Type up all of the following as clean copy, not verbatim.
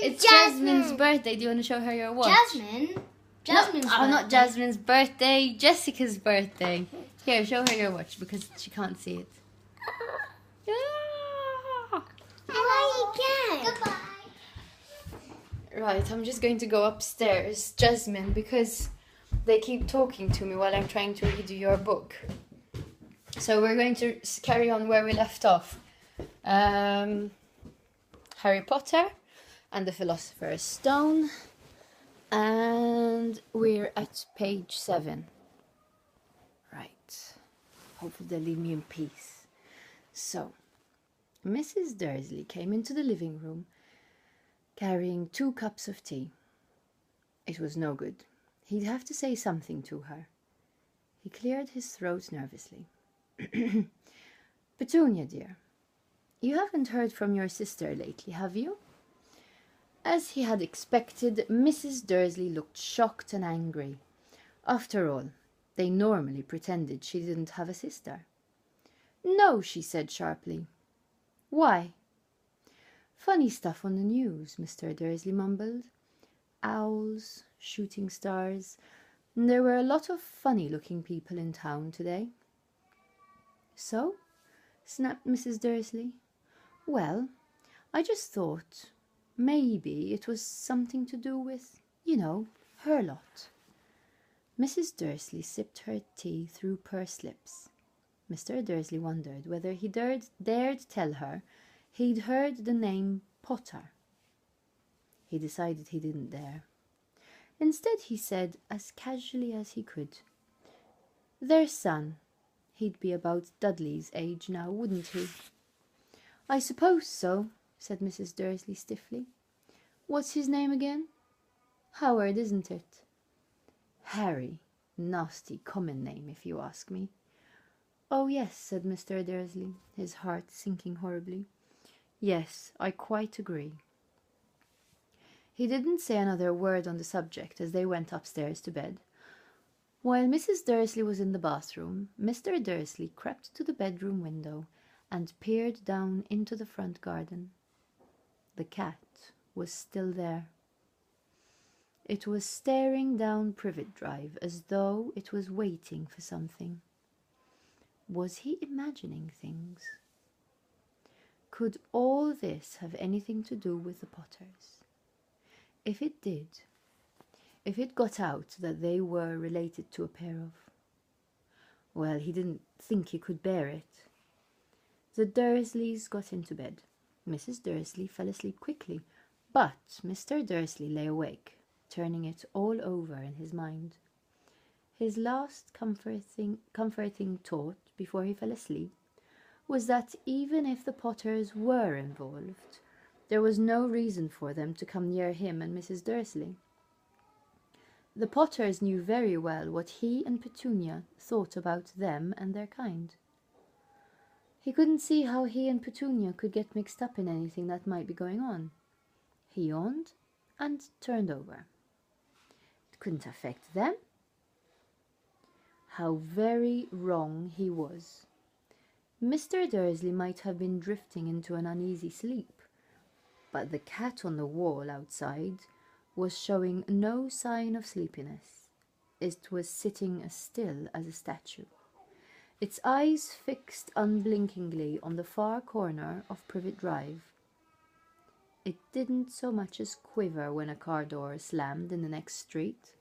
It's Jasmine's birthday. Do you want to show her your watch? Jasmine's birthday. Not Jasmine's birthday. Jessica's birthday. Here, show her your watch because she can't see it. Goodbye. Right, I'm just going to go upstairs, Jasmine, because they keep talking to me while I'm trying to read you your book. So we're going to carry on where we left off. Harry Potter and the Philosopher's Stone. And we're at page 7. Right. Hopefully they'll leave me in peace. So, Mrs. Dursley came into the living room carrying 2 cups of tea. It was no good. He'd have to say something to her. He cleared his throat nervously. Petunia, dear, you haven't heard from your sister lately, have you? As he had expected, Mrs. Dursley looked shocked and angry. After all, they normally pretended she didn't have a sister. No, she said sharply. Why? Funny stuff on the news, Mr. Dursley mumbled. Owls, shooting stars. There were a lot of funny-looking people in town today. So? Snapped Mrs. Dursley. Well, I just thought maybe it was something to do with, her lot. Mrs. Dursley sipped her tea through pursed lips. Mr. Dursley wondered whether he dared tell her he'd heard the name Potter. He decided he didn't dare. Instead, he said, as casually as he could, their son. He'd be about Dudley's age now, wouldn't he? I suppose so, said Mrs. Dursley stiffly. What's his name again? Howard, isn't it? Harry. Nasty common name, if you ask me. Oh, yes, said Mr. Dursley, his heart sinking horribly. Yes, I quite agree. He didn't say another word on the subject as they went upstairs to bed. While Mrs. Dursley was in the bathroom, Mr. Dursley crept to the bedroom window and peered down into the front garden. The cat was still there. It was staring down Privet Drive as though it was waiting for something. Was he imagining things? Could all this have anything to do with the Potters? If it did, if it got out that they were related to a pair of... Well, he didn't think he could bear it. The Dursleys got into bed. Mrs. Dursley fell asleep quickly, but Mr. Dursley lay awake, turning it all over in his mind. His last comforting thought before he fell asleep was that even if the Potters were involved, there was no reason for them to come near him and Mrs. Dursley. The Potters knew very well what he and Petunia thought about them and their kind. He couldn't see how he and Petunia could get mixed up in anything that might be going on. He yawned and turned over. It couldn't affect them. How very wrong he was. Mr. Dursley might have been drifting into an uneasy sleep, but the cat on the wall outside was showing no sign of sleepiness. It was sitting as still as a statue, its eyes fixed unblinkingly on the far corner of Privet Drive. It didn't so much as quiver when a car door slammed in the next street,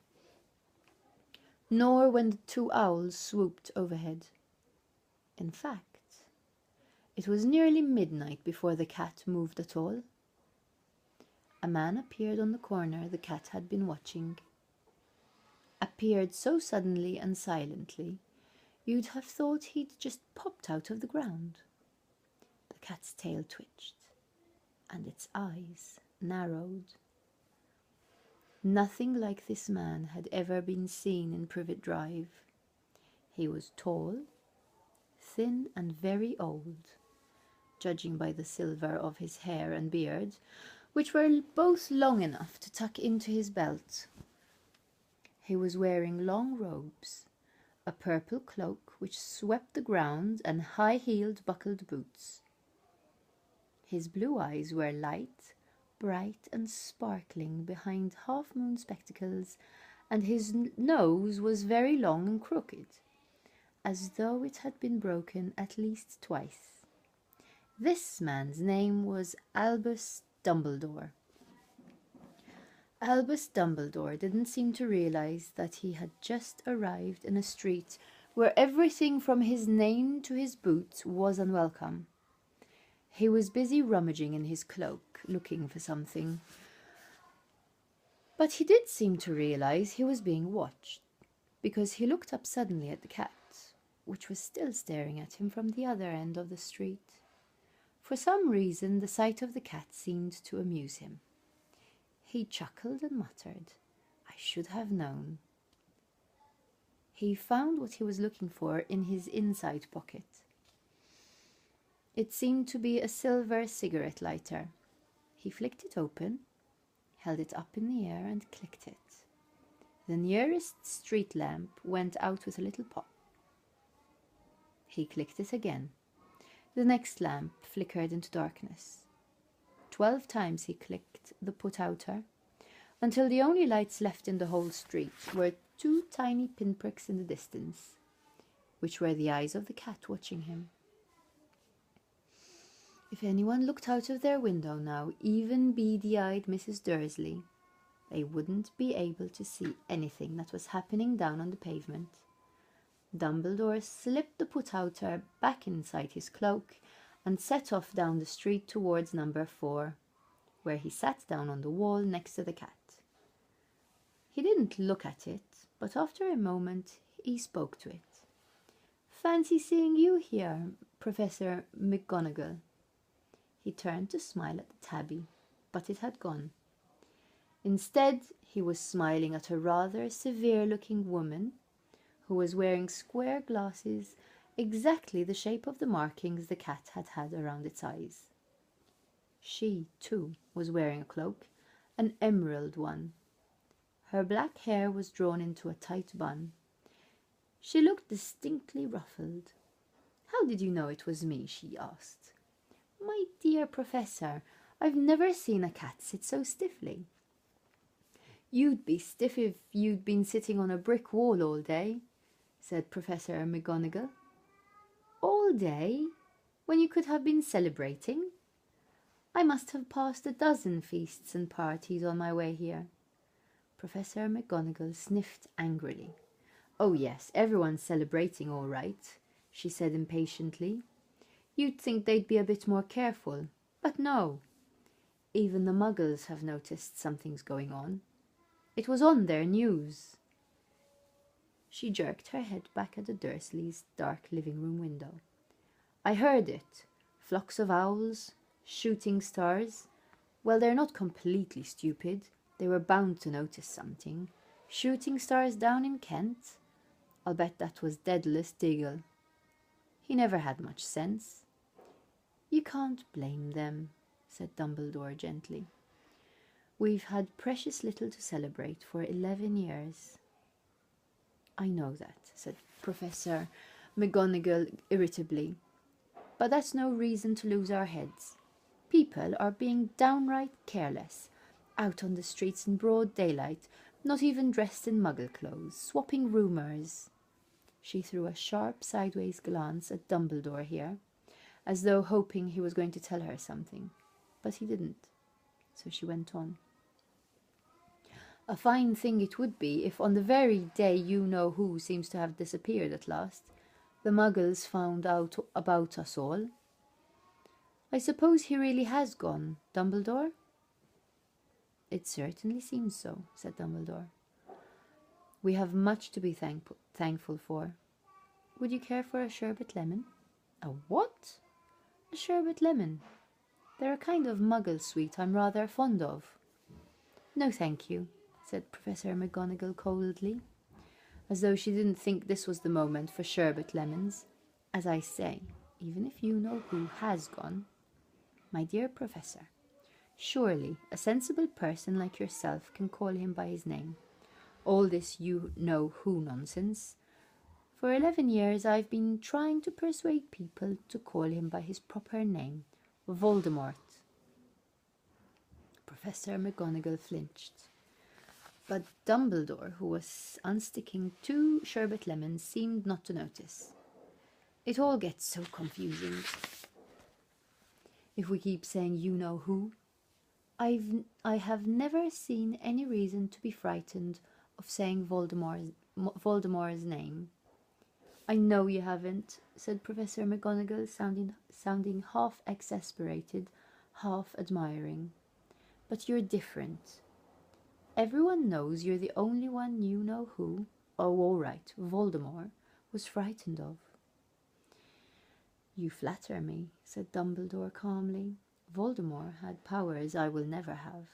nor when the 2 owls swooped overhead. In fact, it was nearly midnight before the cat moved at all. A man appeared on the corner the cat had been watching. Appeared so suddenly and silently, you'd have thought he'd just popped out of the ground. The cat's tail twitched, and its eyes narrowed. Nothing like this man had ever been seen in Privet Drive. He was tall, thin and very old, judging by the silver of his hair and beard, which were both long enough to tuck into his belt. He was wearing long robes, a purple cloak which swept the ground, and high-heeled buckled boots. His blue eyes were light, bright and sparkling behind half-moon spectacles, and his nose was very long and crooked, as though it had been broken at least twice. This man's name was Albus Dumbledore. Albus Dumbledore didn't seem to realize that he had just arrived in a street where everything from his name to his boots was unwelcome. He was busy rummaging in his cloak, looking for something. But he did seem to realize he was being watched, because he looked up suddenly at the cat, which was still staring at him from the other end of the street. For some reason, the sight of the cat seemed to amuse him. He chuckled and muttered, "I should have known." He found what he was looking for in his inside pocket. It seemed to be a silver cigarette lighter. He flicked it open, held it up in the air and clicked it. The nearest street lamp went out with a little pop. He clicked it again. The next lamp flickered into darkness. 12 times he clicked the put-outer, until the only lights left in the whole street were 2 tiny pinpricks in the distance, which were the eyes of the cat watching him. If anyone looked out of their window now, even beady-eyed Mrs. Dursley, they wouldn't be able to see anything that was happening down on the pavement. Dumbledore slipped the put-outer back inside his cloak and set off down the street towards number 4, where he sat down on the wall next to the cat. He didn't look at it, but after a moment he spoke to it. "Fancy seeing you here, Professor McGonagall." He turned to smile at the tabby, but it had gone. Instead, he was smiling at a rather severe-looking woman who was wearing square glasses exactly the shape of the markings the cat had had around its eyes. She, too, was wearing a cloak, an emerald one. Her black hair was drawn into a tight bun. She looked distinctly ruffled. "How did you know it was me?" she asked. "My dear Professor, I've never seen a cat sit so stiffly." "You'd be stiff if you'd been sitting on a brick wall all day," said Professor McGonagall. "All day? When you could have been celebrating? I must have passed a dozen feasts and parties on my way here." Professor McGonagall sniffed angrily. "Oh yes, everyone's celebrating all right," she said impatiently. "You'd think they'd be a bit more careful, but no. Even the Muggles have noticed something's going on. It was on their news." She jerked her head back at the Dursleys' dark living room window. "I heard it. Flocks of owls, shooting stars. Well, they're not completely stupid. They were bound to notice something. Shooting stars down in Kent? I'll bet that was Daedalus Diggle. He never had much sense." "You can't blame them," said Dumbledore gently. "We've had precious little to celebrate for 11 years. "I know that," said Professor McGonagall irritably, "but that's no reason to lose our heads. People are being downright careless, out on the streets in broad daylight, not even dressed in Muggle clothes, swapping rumours." She threw a sharp sideways glance at Dumbledore here, as though hoping he was going to tell her something, but he didn't, so she went on. "A fine thing it would be if on the very day you-know-who seems to have disappeared at last, the Muggles found out about us all. I suppose he really has gone, Dumbledore?" "It certainly seems so," said Dumbledore. "We have much to be thankful for. Would you care for a sherbet lemon?" "A what?" "A sherbet lemon. They're a kind of Muggle sweet I'm rather fond of." "No, thank you," said Professor McGonagall coldly, as though she didn't think this was the moment for sherbet lemons. "As I say, even if you-know-who has gone, my dear Professor, surely a sensible person like yourself can call him by his name. All this you-know-who nonsense. For 11 years I've been trying to persuade people to call him by his proper name, Voldemort." Professor McGonagall flinched. But Dumbledore, who was unsticking 2 sherbet lemons, seemed not to notice. It all gets so confusing. If we keep saying you know who, I have never seen any reason to be frightened of saying Voldemort's name. I know you haven't, said Professor McGonagall, sounding half exasperated, half admiring. But you're different. Everyone knows you're the only one you know who, oh all right, Voldemort, was frightened of. You flatter me, said Dumbledore calmly. Voldemort had powers I will never have.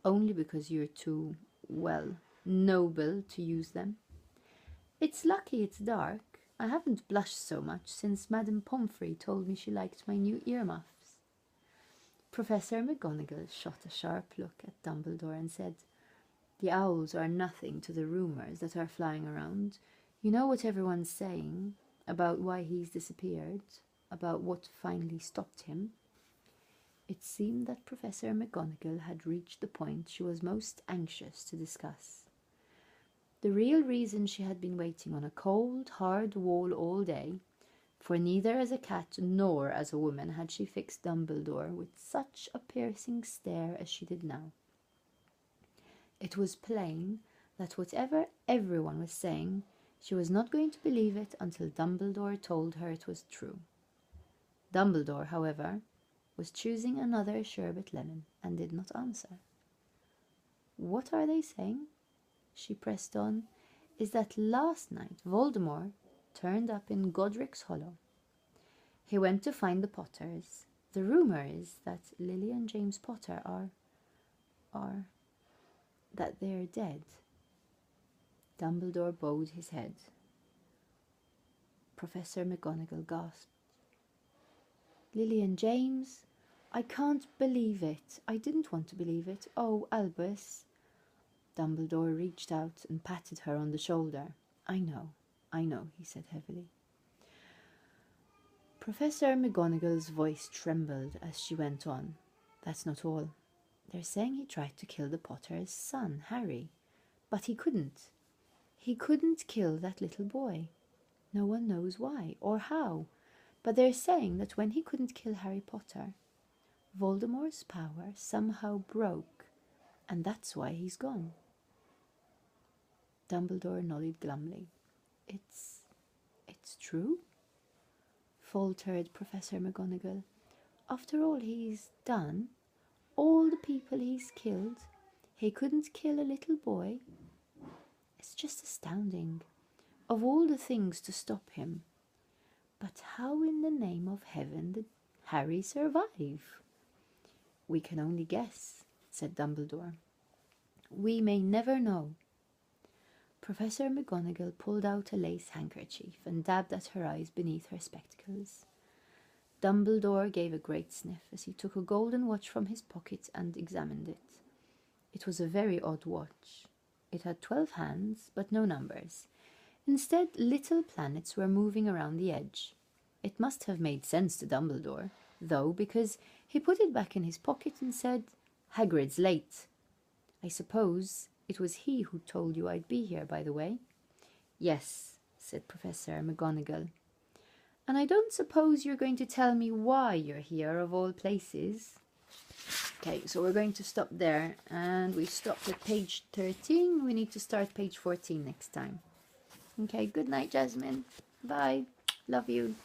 Only because you're too, well, noble to use them. It's lucky it's dark. I haven't blushed so much since Madame Pomfrey told me she liked my new earmuffs. Professor McGonagall shot a sharp look at Dumbledore and said, The owls are nothing to the rumours that are flying around. You know what everyone's saying about why he's disappeared, about what finally stopped him. It seemed that Professor McGonagall had reached the point she was most anxious to discuss. The real reason she had been waiting on a cold, hard wall all day, for neither as a cat nor as a woman had she fixed Dumbledore with such a piercing stare as she did now. It was plain that whatever everyone was saying, she was not going to believe it until Dumbledore told her it was true. Dumbledore, however, was choosing another sherbet lemon and did not answer. What are they saying? She pressed on. Is that last night Voldemort turned up in Godric's Hollow. He went to find the Potters. The rumour is that Lily and James Potter that they're dead. Dumbledore bowed his head. Professor McGonagall gasped. Lily and James? I can't believe it. I didn't want to believe it. Oh, Albus. Dumbledore reached out and patted her on the shoulder. I know, he said heavily. Professor McGonagall's voice trembled as she went on. That's not all. They're saying he tried to kill the Potter's son, Harry. But he couldn't. He couldn't kill that little boy. No one knows why or how. But they're saying that when he couldn't kill Harry Potter, Voldemort's power somehow broke, and that's why he's gone. Dumbledore nodded glumly. It's true? Faltered Professor McGonagall. After all he's done, all the people he's killed, he couldn't kill a little boy. It's just astounding. Of all the things to stop him. But how in the name of heaven did Harry survive? We can only guess, said Dumbledore. We may never know. Professor McGonagall pulled out a lace handkerchief and dabbed at her eyes beneath her spectacles. Dumbledore gave a great sniff as he took a golden watch from his pocket and examined it. It was a very odd watch. It had 12 hands, but no numbers. Instead, little planets were moving around the edge. It must have made sense to Dumbledore, though, because he put it back in his pocket and said, Hagrid's late. I suppose it was he who told you I'd be here, by the way. Yes, said Professor McGonagall. And I don't suppose you're going to tell me why you're here, of all places. Okay, so we're going to stop there, and we stopped at page 13. We need to start page 14 next time. Okay, good night, Jasmine. Bye. Love you.